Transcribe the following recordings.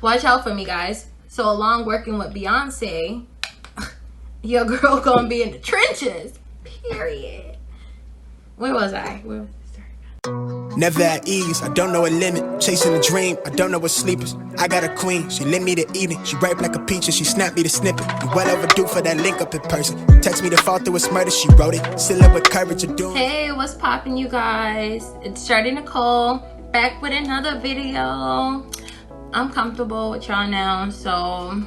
watch out for me, guys. So along working with Beyonce, your girl gonna be in the trenches. Period. Where was I? Where was I? Never at ease, I don't know a limit. Chasing a dream, I don't know what sleepers. I got a queen, she lit me the evening. She ripe like a peach and she snapped me the snippet. You well overdue for that link up in person. Text me to fall through a murder, she wrote it. Still up with courage of doing. Hey, what's poppin', you guys? It's Shorty Nicole, back with another video. I'm comfortable with y'all now, so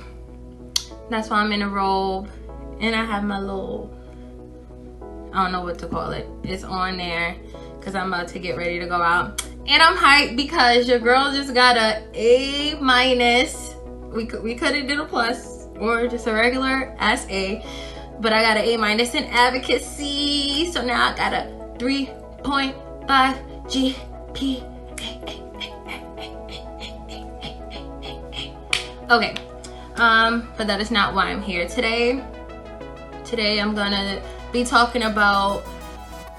that's why I'm in a robe. And I have my little, I don't know what to call it. It's on there because I'm about to get ready to go out. And I'm hyped because your girl just got a A-. We could have did a plus or just a regular ass A. But I got an A- in advocacy. So now I got a 3.5 GPA. Okay. But that is not why I'm here today. Today I'm gonna be talking about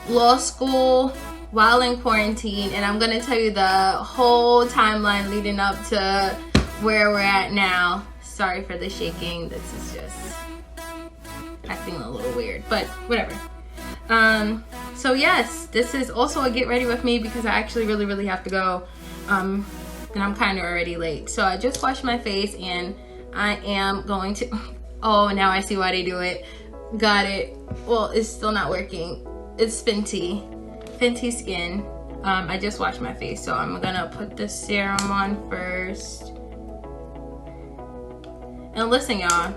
law school while in quarantine, and I'm gonna tell you the whole timeline leading up to where we're at now. Sorry for the shaking, this is just acting a little weird, but whatever. So yes, this is also a get ready with me because I actually really have to go, and I'm kind of already late. So I just washed my face and I am going to, oh, now I see why they do it. Got it. Well, it's still not working. It's Fenty Skin. I just washed my face, so I'm gonna put the serum on first. And listen, y'all,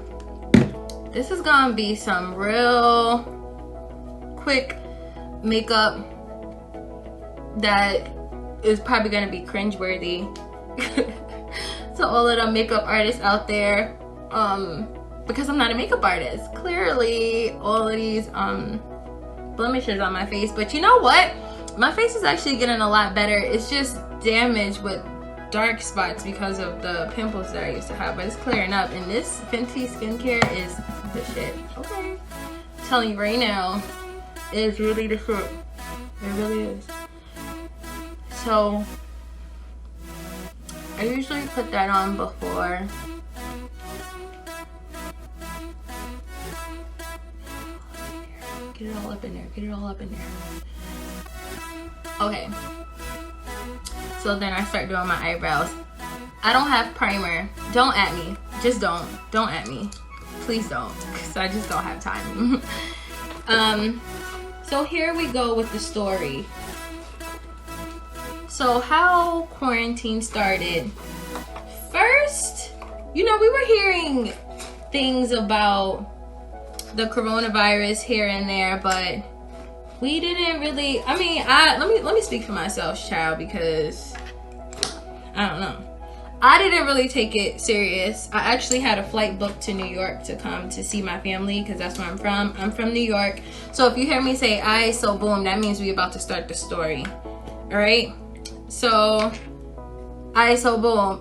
this is gonna be some real quick makeup that is probably gonna be cringeworthy. So all of the makeup artists out there, because I'm not a makeup artist, clearly all of these blemishes on my face. But you know what, my face is actually getting a lot better. It's just damaged with dark spots because of the pimples that I used to have, but it's clearing up. And this Fenty skincare is the shit. Okay, I'm telling you right now, it's really the shit. It really is. So I usually put that on before. Get it all up in there. Get it all up in there. Okay. So then I start doing my eyebrows. I don't have primer. Don't at me. Just don't. Don't at me. Please don't. Because I just don't have time. So here we go with the story. So how quarantine started. First, you know, we were hearing things about the coronavirus here and there, but we didn't really, I mean, let me speak for myself, child, because I don't know. I didn't really take it serious. I actually had a flight booked to New York to come to see my family because that's where I'm from. I'm from New York. So if you hear me say "I so boom," that means we about to start the story. All right. So I so boom.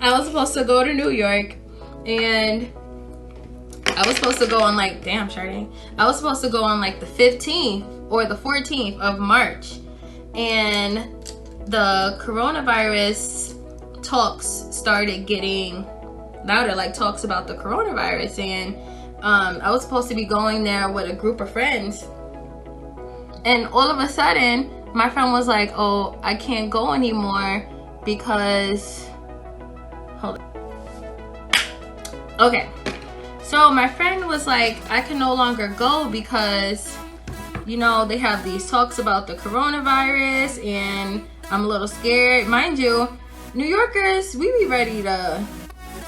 I was supposed to go to New York, and I was supposed to go on like, damn, Shardy. I was supposed to go on like the 15th or the 14th of March. And the coronavirus talks started getting louder, like talks about the coronavirus. And I was supposed to be going there with a group of friends. And all of a sudden, my friend was like, oh, I can't go anymore because, hold on. Okay. So my friend was like, I can no longer go because, you know, they have these talks about the coronavirus and I'm a little scared. Mind you, New Yorkers, we be ready to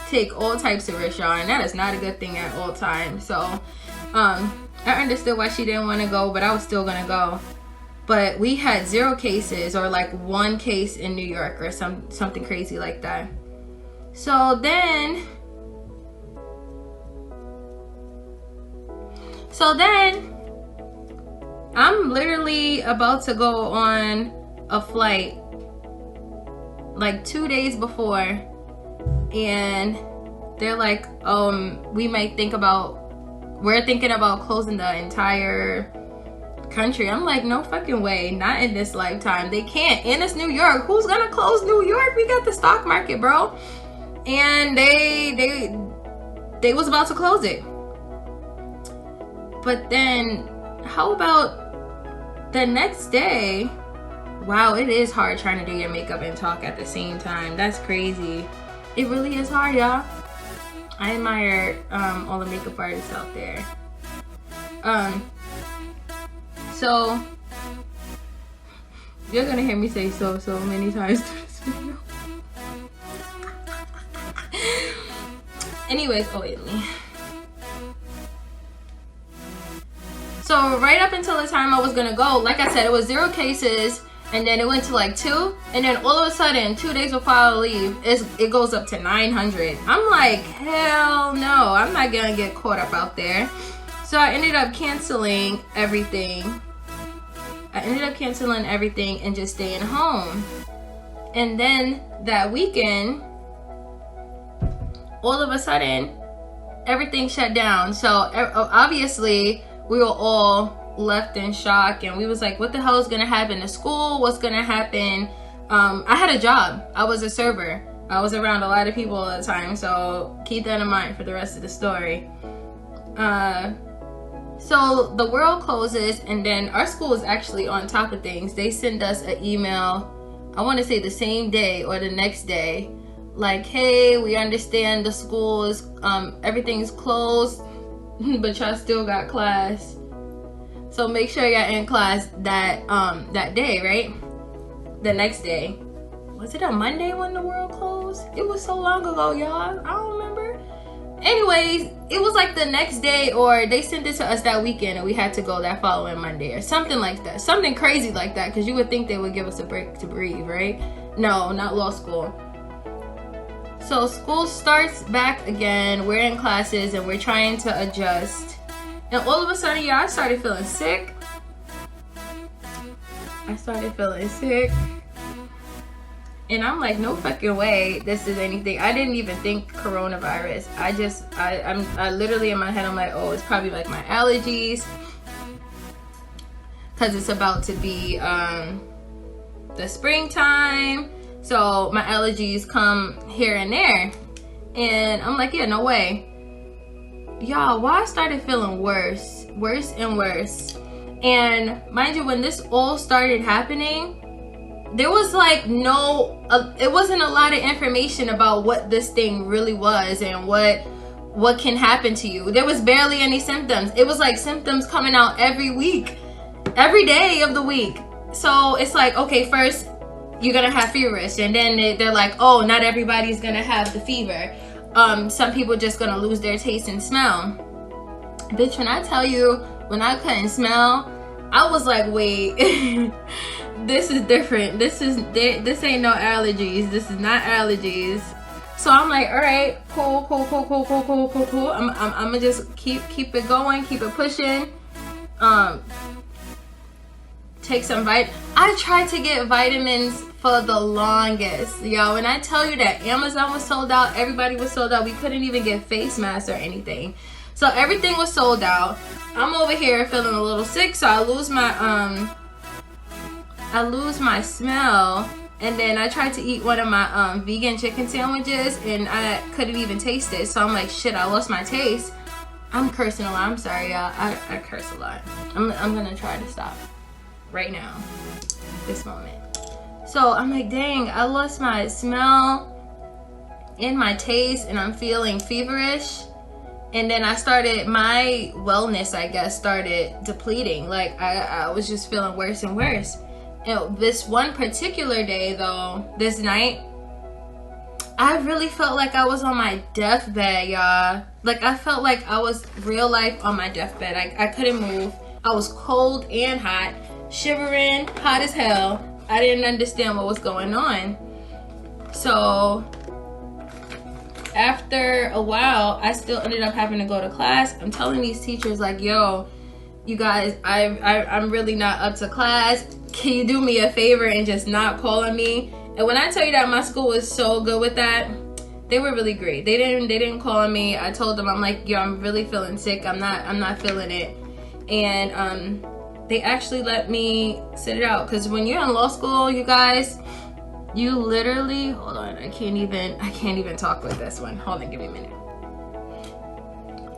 take all types of risks, y'all, and that is not a good thing at all times. So I understood why she didn't want to go, but I was still gonna go. But we had 0 cases or like 1 case in New York or something crazy like that. So then I'm literally about to go on a flight like 2 days before, and they're like, we're thinking about closing the entire country. I'm like, no fucking way, not in this lifetime. They can't. And it's New York. Who's gonna close New York? We got the stock market, bro. And they was about to close it. But then, how about the next day? Wow, it is hard trying to do your makeup and talk at the same time. That's crazy. It really is hard, y'all. I admire all the makeup artists out there. So you're gonna hear me say so many times through this video. Anyways, oh wait, me. So right up until the time I was gonna go, like I said, it was 0 cases, and then it went to like 2, and then all of a sudden, 2 days before I leave, it goes up to 900. I'm like, hell no, I'm not gonna get caught up out there. So I ended up canceling everything. And just staying home. And then that weekend, all of a sudden, everything shut down. So obviously, we were all left in shock, and we was like, what the hell is gonna happen to school? What's gonna happen? I had a job. I was a server. I was around a lot of people all the time, so keep that in mind for the rest of the story. So the world closes, and then our school is actually on top of things. They send us an email, I want to say the same day or the next day, like, hey, we understand the school is everything's closed, but y'all still got class, so make sure you're in class that day, right? The next day. Was it a Monday when the world closed? It was so long ago, y'all. I don't remember. Anyways, it was like the next day, or they sent it to us that weekend and we had to go that following Monday or something like that. Something crazy like that, because you would think they would give us a break to breathe, right? No, not law school. So school starts back again. We're in classes and we're trying to adjust. And all of a sudden, y'all, I started feeling sick. And I'm like, no fucking way this is anything. I didn't even think coronavirus. I literally in my head, I'm like, oh, it's probably like my allergies. Because it's about to be the springtime. So my allergies come here and there. And I'm like, yeah, no way. Y'all, why I started feeling worse and worse. And mind you, when this all started happening, there was like it wasn't a lot of information about what this thing really was and what can happen to you. There was barely any symptoms. It was like symptoms coming out every week, every day of the week. So it's like, okay, first you're gonna have feverish, and then they're like, oh, not everybody's gonna have the fever. Some people just gonna lose their taste and smell. Bitch, when I tell you, when I couldn't smell, I was like, wait, this is different. This ain't no allergies. This is not allergies. So I'm like, all right, cool. I'm gonna just keep it going, keep it pushing. Take some I tried to get vitamins for the longest, yo. When I tell you that Amazon was sold out, everybody was sold out. We couldn't even get face masks or anything. So everything was sold out. I'm over here feeling a little sick, so I lose my smell, and then I tried to eat one of my vegan chicken sandwiches, and I couldn't even taste it. So I'm like, shit, I lost my taste. I'm cursing a lot. I'm sorry, y'all. I curse a lot. I'm gonna try to stop right now, this moment. So I'm like, dang, I lost my smell and my taste, and I'm feeling feverish. And then my wellness, I guess, started depleting. Like, I was just feeling worse and worse. And this one particular day, though, this night, I really felt like I was on my deathbed, y'all. Like, I felt like I was real life on my deathbed. I couldn't move. I was cold and hot, shivering, hot as hell. I didn't understand what was going on. So after a while, I still ended up having to go to class. I'm telling these teachers, like, yo, you guys, I'm really not up to class. Can you do me a favor and just not call on me? And when I tell you that my school was so good with that, they were really great. They didn't call on me. I told them, I'm like, yo, I'm really feeling sick. I'm not feeling it. And they actually let me sit it out. Because when you're in law school, you guys, you literally, hold on, I can't even talk with this one. Hold on, give me a minute.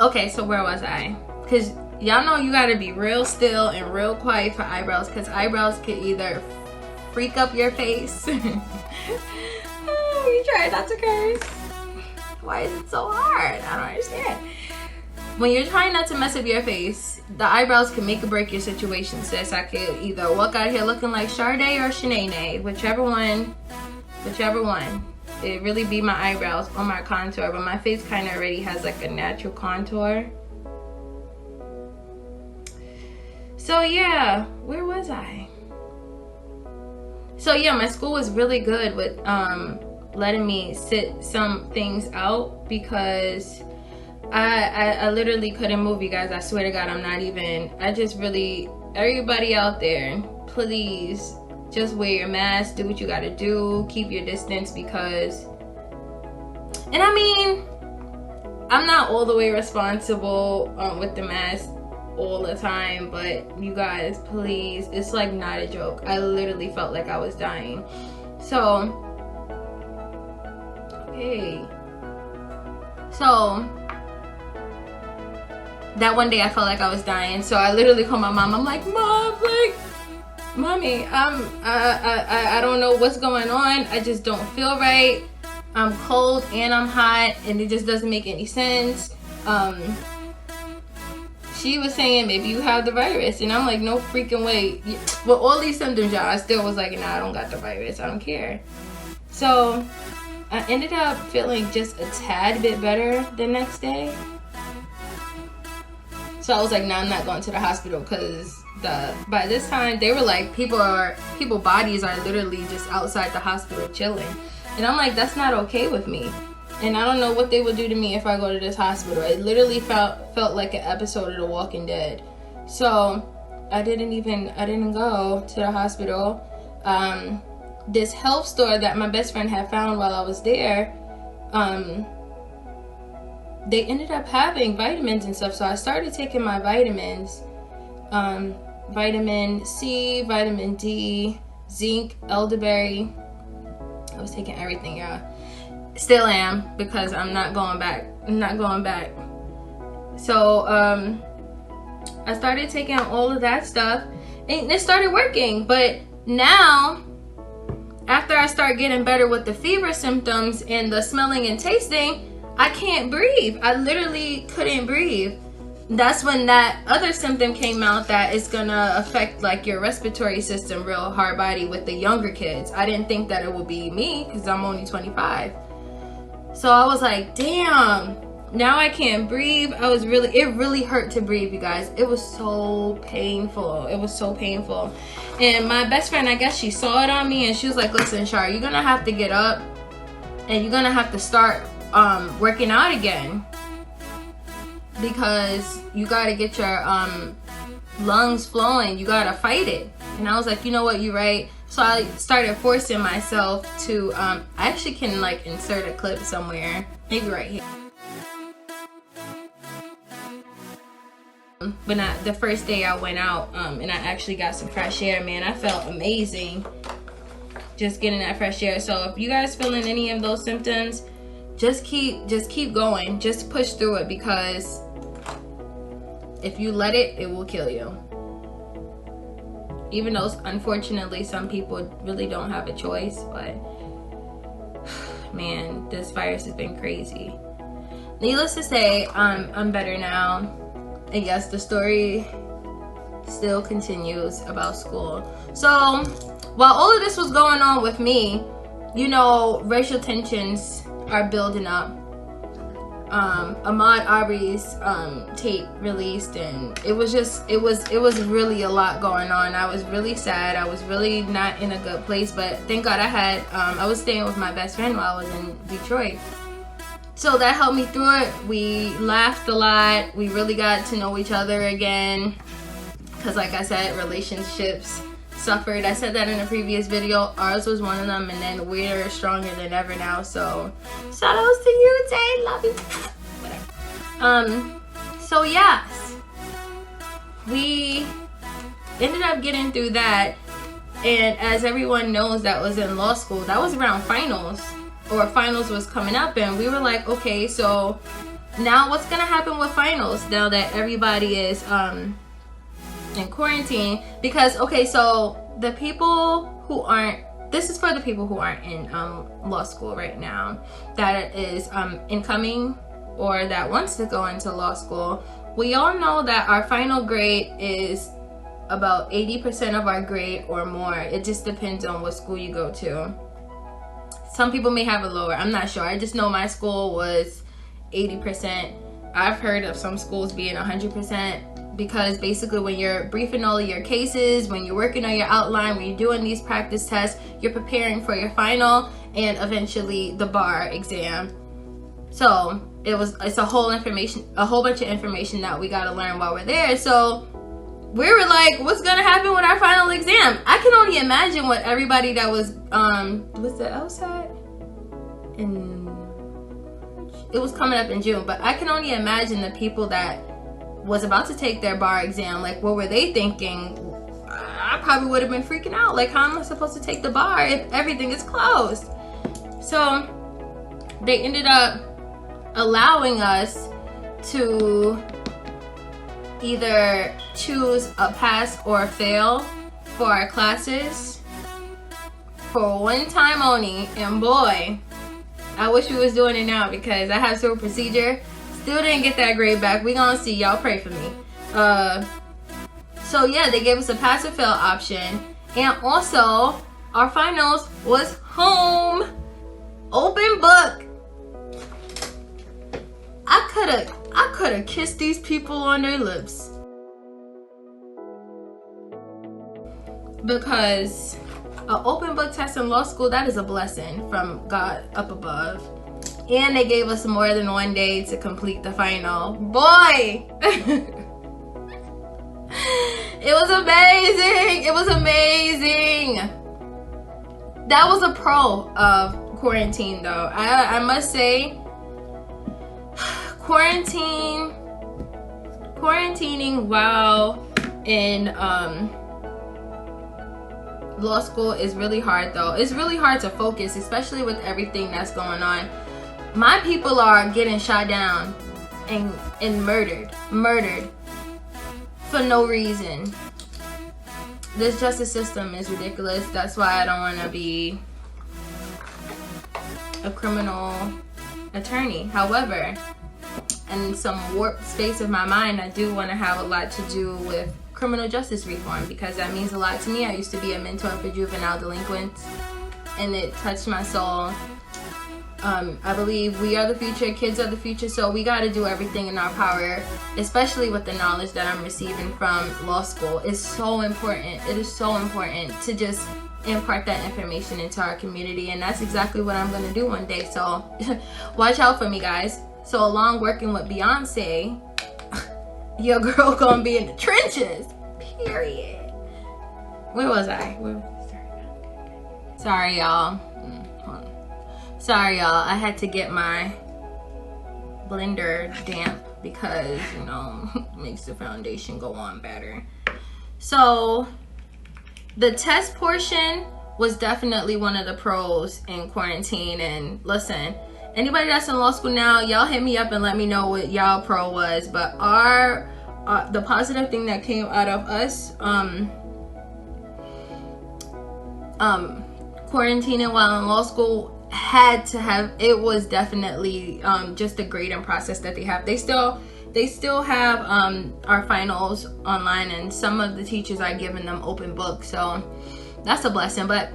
Okay, so where was I? Because y'all know you gotta be real still and real quiet for eyebrows, because eyebrows can either freak up your face. Oh, you try not to curse. Why is it so hard? I don't understand. When you're trying not to mess up your face, the eyebrows can make or break your situation, sis. I could either walk out here looking like Sade or Shanae, whichever one. It really be my eyebrows or my contour, but my face kind of already has like a natural contour. So yeah, where was I? So yeah, my school was really good with letting me sit some things out, because I literally couldn't move, you guys. I swear to God, I just really, everybody out there, please just wear your mask, do what you gotta do, keep your distance, because, and I mean, I'm not all the way responsible with the mask all the time, but you guys, please, it's like not a joke. I literally felt like I was dying. So, okay. So, that one day I felt like I was dying, so I literally called my mom. I'm like, Mom, like, Mommy, I don't know what's going on. I just don't feel right. I'm cold and I'm hot, and it just doesn't make any sense. She was saying maybe you have the virus, and I'm like, no freaking way. With all these symptoms, y'all, I still was like, nah, I don't got the virus. I don't care. So I ended up feeling just a tad bit better the next day. So I was like, nah, I'm not going to the hospital, because by this time they were like, people bodies are literally just outside the hospital chilling, and I'm like, that's not okay with me. And I don't know what they would do to me if I go to this hospital. It literally felt like an episode of The Walking Dead. So I didn't go to the hospital. This health store that my best friend had found while I was there, they ended up having vitamins and stuff. So I started taking my vitamins, vitamin C, vitamin D, zinc, elderberry. I was taking everything, y'all. Still am, because I'm not going back. So I started taking all of that stuff, and it started working. But now, after I start getting better with the fever symptoms and the smelling and tasting, I can't breathe. I literally couldn't breathe. That's when that other symptom came out, that it's gonna affect like your respiratory system real hard body with the younger kids. I didn't think that it would be me, because I'm only 25. So I was like, damn, now I can't breathe. It really hurt to breathe, you guys. It was so painful. And my best friend, I guess she saw it on me, and she was like, listen, Shar, you're gonna have to get up, and you're gonna have to start working out again, because you gotta get your lungs flowing. You gotta fight it. And I was like, you know what, you're right. So I started forcing myself to, I actually can like insert a clip somewhere, maybe right here. But not the first day I went out, and I actually got some fresh air, man. I felt amazing just getting that fresh air. So if you guys feeling any of those symptoms, just keep going. Just push through it, because if you let it, it will kill you. Even though, unfortunately, some people really don't have a choice, but man, this virus has been crazy. Needless to say, I'm better now. And yes, the story still continues about school. So while all of this was going on with me, you know, racial tensions are building up. Ahmaud Arbery's tape released, and it was really a lot going on. I was really sad. I was really not in a good place, but thank God I was staying with my best friend while I was in Detroit. So that helped me through it. We laughed a lot. We really got to know each other again, because like I said, relationships suffered. I said that in a previous video. Ours was one of them, and then we're stronger than ever now. So shout outs to you, Tay. Love you. Whatever. So yes, we ended up getting through that. And as everyone knows that was in law school, that was around finals, or finals was coming up, and we were like, okay, so now what's gonna happen with finals now that everybody is in quarantine? Because, okay, so the people who aren't, this is for the people who aren't in law school right now, that is incoming or that wants to go into law school. We all know that our final grade is about 80% of our grade or more. It just depends on what school you go to. Some people may have it lower, I'm not sure. I just know my school was 80%. I've heard of some schools being 100%, because basically when you're briefing all of your cases, when you're working on your outline, when you're doing these practice tests, you're preparing for your final and eventually the bar exam. So it's a whole bunch of information that we got to learn while we're there. So we were like, what's gonna happen with our final exam? I can only imagine what everybody that was the LSAT? It was coming up in June, but I can only imagine the people that was about to take their bar exam, like what were they thinking? I probably would have been freaking out, like, how am I supposed to take the bar if everything is closed? So they ended up allowing us to either choose a pass or a fail for our classes for one time only. And boy, I wish we was doing it now, because I have civil procedure, still didn't get that grade back. We gonna see, y'all pray for me. So yeah, they gave us a pass or fail option, and also our finals was home, open book. I could have kissed these people on their lips, because an open book test in law school, that is a blessing from God up above. And they gave us more than one day to complete the final. Boy! It was amazing! It was amazing! That was a pro of quarantine, though. I must say, quarantining while in law school is really hard, though. It's really hard to focus, especially with everything that's going on. My people are getting shot down and murdered for no reason. This justice system is ridiculous. That's why I don't want to be a criminal attorney. However, in some warped space of my mind, I do want to have a lot to do with criminal justice reform, because that means a lot to me. I used to be a mentor for juvenile delinquents, and it touched my soul. I believe we are the future, kids are the future, so we got to do everything in our power, especially with the knowledge that I'm receiving from law school. It's so important. It is so important to just impart that information into our community, and that's exactly what I'm going to do one day. So watch out for me, guys. So along working with Beyonce, your girl gonna be in the trenches, period. Where was I? Sorry, y'all. Sorry, y'all. I had to get my blender damp, because, you know, it makes the foundation go on better. So the test portion was definitely one of the pros in quarantine. And listen, anybody that's in law school now, y'all hit me up and let me know what y'all pro was. But the positive thing that came out of us quarantining while in law school had to have, it was definitely just the grading process that they have. They still have our finals online, and some of the teachers are giving them open book, so that's a blessing. But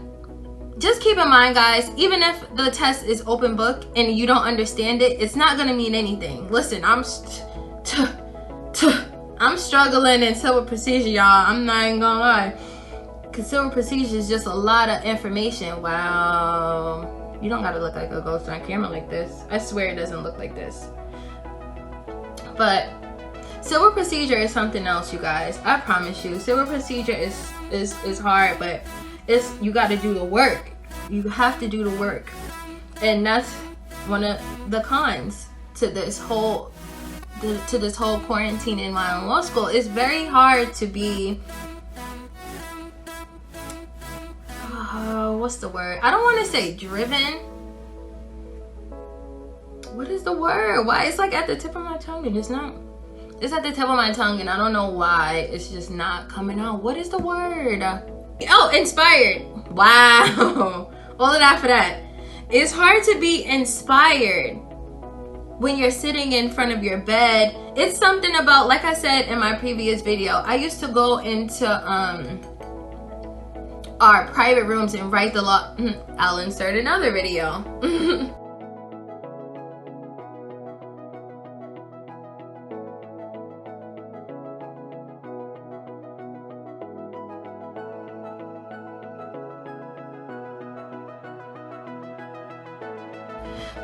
just keep in mind, guys, even if the test is open book and you don't understand it, it's not gonna mean anything. Listen, I'm struggling in civil procedure, y'all. I'm not even gonna lie, because civil procedure is just a lot of information. Wow. You don't gotta look like a ghost on camera like this. I swear it doesn't look like this. But civil procedure is something else, you guys. I promise you. Civil procedure is hard, but you gotta do the work. You have to do the work. And that's one of the cons to this whole quarantine in my law school. It's very hard to be what's the word? I don't want to say driven. What is the word? Why? It's like at the tip of my tongue and it's not. It's at the tip of my tongue and I don't know why. It's just not coming out. What is the word? Oh, inspired. Wow. All of that for that. It's hard to be inspired when you're sitting in front of your bed. It's something about, like I said in my previous video, I used to go into our private rooms and write the law. I'll insert another video.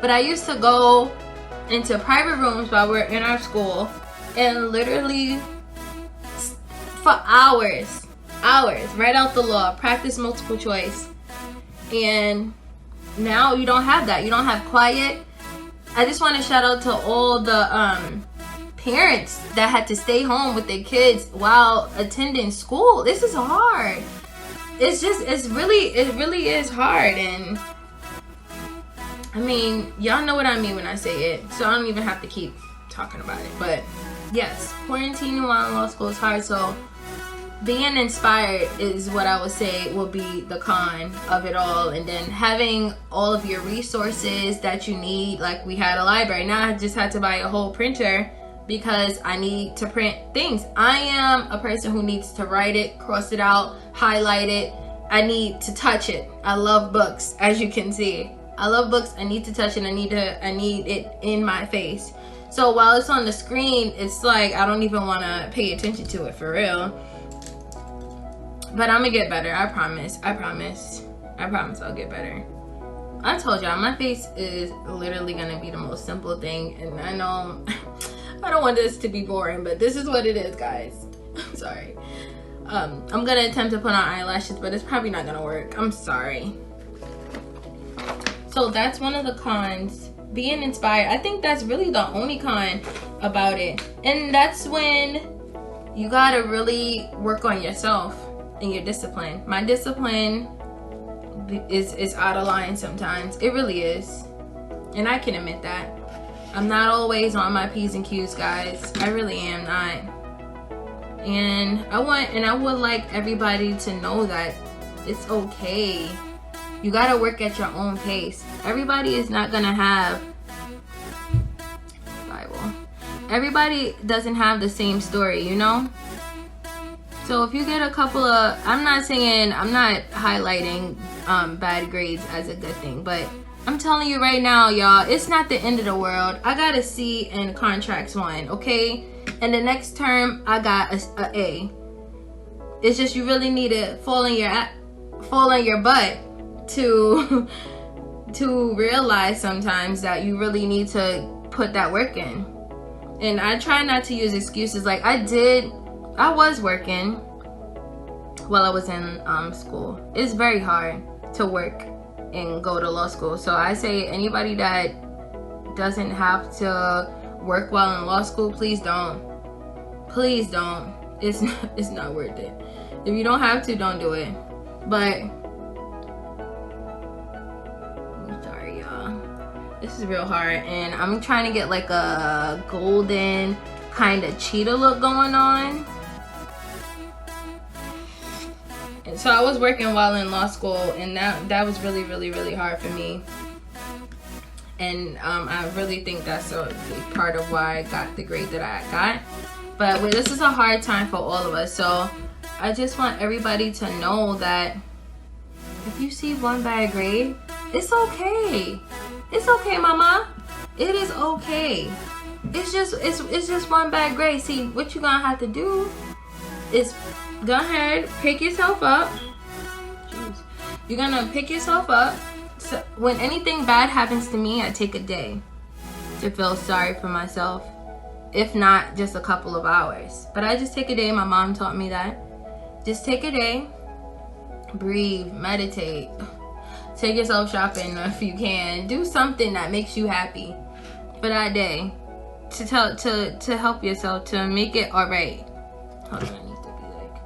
But I used to go into private rooms while we're in our school and literally for hours, write out the law, practice multiple choice. And now you don't have that. You don't have quiet. I just want to shout out to all the parents that had to stay home with their kids while attending school. This is hard. It really is hard. And I mean, y'all know what I mean when I say it, so I don't even have to keep talking about it. But yes, quarantining while in law school is hard, so being inspired is what I would say will be the con of it all. And then having all of your resources that you need, like we had a library. Now I just had to buy a whole printer because I need to print things. I am a person who needs to write it, cross it out, highlight it. I need to touch it. I love books, as you can see. I love books. I need to touch it. I need it in my face. So while it's on the screen, it's like I don't even want to pay attention to it for real. But I'm gonna get better. I promise. I promise I'll get better. I told y'all my face is literally gonna be the most simple thing, and I know I don't want this to be boring, but this is what it is, guys. I'm sorry. I'm gonna attempt to put on eyelashes, but it's probably not gonna work. I'm sorry. So that's one of the cons, being inspired. I think that's really the only con about it. And that's when you gotta really work on yourself and your discipline. My discipline is out of line sometimes. It really is. And I can admit that. I'm not always on my P's and Q's, guys. I really am not. And I would like everybody to know that it's okay. You gotta work at your own pace. Everybody is not gonna have Bible. Everybody doesn't have the same story, you know? So if you get a couple of, I'm not highlighting bad grades as a good thing, but I'm telling you right now, y'all, it's not the end of the world. I got a C in contracts 1, okay? And the next term, I got a A. It's just you really need to fall on your butt to realize sometimes that you really need to put that work in. And I try not to use excuses. Like I was working while I was in school. It's very hard to work and go to law school. So I say anybody that doesn't have to work while in law school, please don't. Please don't. It's not worth it. If you don't have to, don't do it. But this is real hard, and I'm trying to get like a golden kind of cheetah look going on. And so I was working while in law school, and that was really hard for me. And I really think that's a big part of why I got the grade that I got. But this is a hard time for all of us, so I just want everybody to know that if you see one bad grade, it's okay. It's okay, mama. It is okay. It's just one bad grade. See, what you're gonna have to do is go ahead, pick yourself up. Jeez. You're gonna pick yourself up. So when anything bad happens to me, I take a day to feel sorry for myself. If not, just a couple of hours. But I just take a day. My mom taught me that. Just take a day. Breathe, meditate. Take yourself shopping if you can. Do something that makes you happy for that day. To help yourself, to make it alright. Hold on, I need to be like.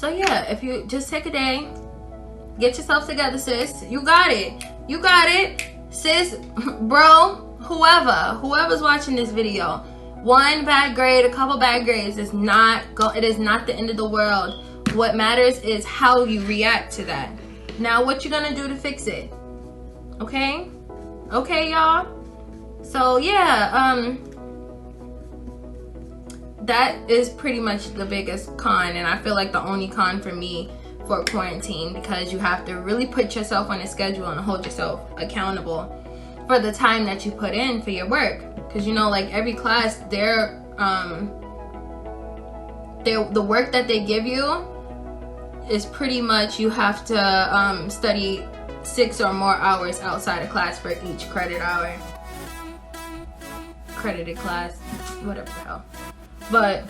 So yeah, if you just take a day, get yourself together, sis. You got it. You got it, sis, bro, whoever's watching this video. One bad grade, a couple bad grades is not it is not the end of the world. What matters is how you react to that. Now, what you gonna do to fix it? Okay? Okay, y'all? So yeah, that is pretty much the biggest con, and I feel like the only con for me for quarantine, because you have to really put yourself on a schedule and hold yourself accountable for the time that you put in for your work. Because you know, like every class, the work that they give you is pretty much you have to study 6 or more hours outside of class for each credited class, whatever the hell. But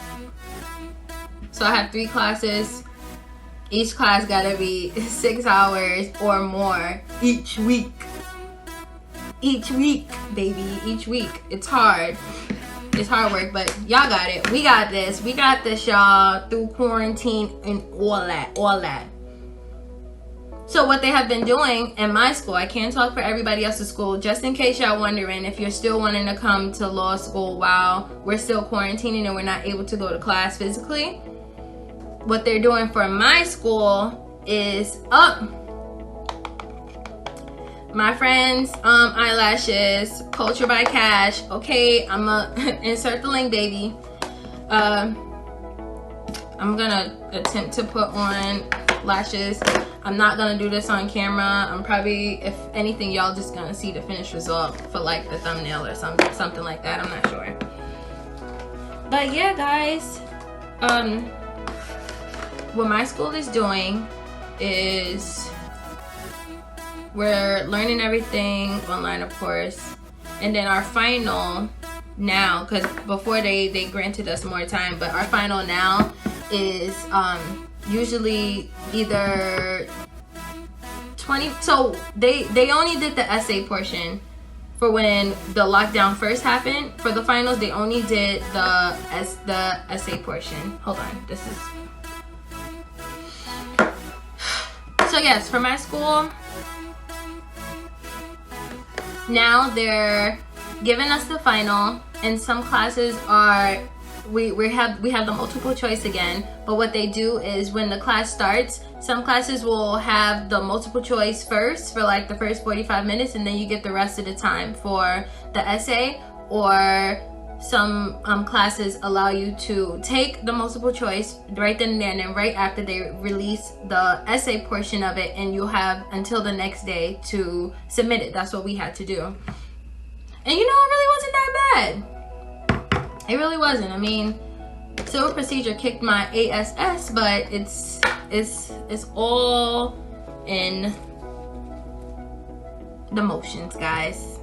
so I have 3 classes. Each class gotta be 6 hours or more each week. Each week, baby, each week. It's hard. It's hard work, but y'all got it. We got this. We got this, y'all, through quarantine and all that. So what they have been doing in my school, I can't talk for everybody else's school, just in case y'all wondering if you're still wanting to come to law school while we're still quarantining and we're not able to go to class physically. What they're doing for my school is my friends, eyelashes, Culture by Cash. Okay, I'ma insert the link, baby. I'm gonna attempt to put on lashes. I'm not gonna do this on camera. I'm probably, if anything, y'all just gonna see the finished result for like the thumbnail or something like that. I'm not sure. But yeah, guys, what my school is doing is we're learning everything online, of course, and then our final now, because before they granted us more time, but our final now is usually either 20. So they only did the essay portion for when the lockdown first happened. For the finals, they only did the essay portion. Hold on, this is. So yes, for my school, now they're giving us the final, and some classes are we have the multiple choice again. But what they do is when the class starts, some classes will have the multiple choice first for like the first 45 minutes, and then you get the rest of the time for the essay. Or some classes allow you to take the multiple choice right then and there, and then right after they release the essay portion of it, and you have until the next day to submit it. That's what we had to do. And you know, it really wasn't that bad. It really wasn't. I mean, civil procedure kicked my ASS, but it's all in the motions, guys.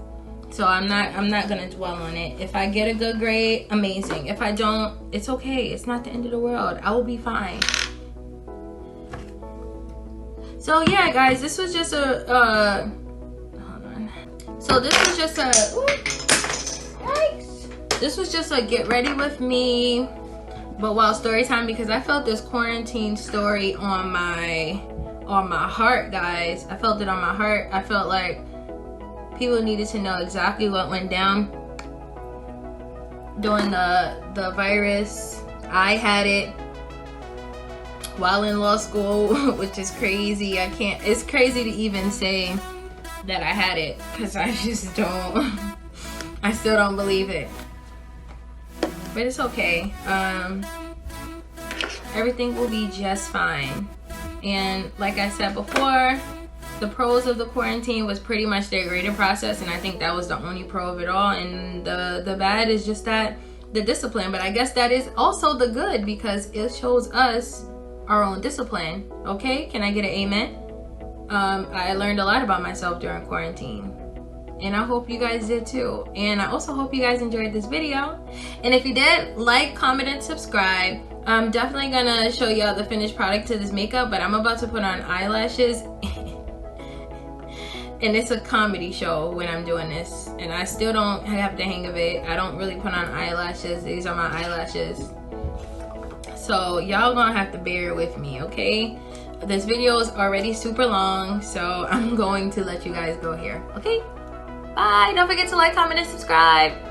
So I'm not gonna dwell on it. If I get a good grade, amazing. If I don't, it's okay. It's not the end of the world. I will be fine. So yeah, guys, this was just a hold on. So this was just a yikes. This was just a get ready with me, but while story time, because I felt this quarantine story on my heart, guys. I felt it on my heart. I felt like people needed to know exactly what went down during the virus. I had it while in law school, which is crazy. It's crazy to even say that I had it, because I just don't, I still don't believe it. But it's okay. Everything will be just fine. And like I said before, the pros of the quarantine was pretty much their grading process, and I think that was the only pro of it all. And the bad is just that the discipline. But I guess that is also the good, because it shows us our own discipline. Okay, can I get an amen? I learned a lot about myself during quarantine, and I hope you guys did too. And I also hope you guys enjoyed this video. And if you did, like, comment, and subscribe. I'm definitely gonna show y'all the finished product to this makeup, but I'm about to put on eyelashes. And it's a comedy show when I'm doing this, and I still don't have the hang of it. I don't really put on eyelashes. These are my eyelashes. So y'all gonna have to bear with me, okay? This video is already super long, so I'm going to let you guys go here, okay? Bye. Don't forget to like, comment, and subscribe.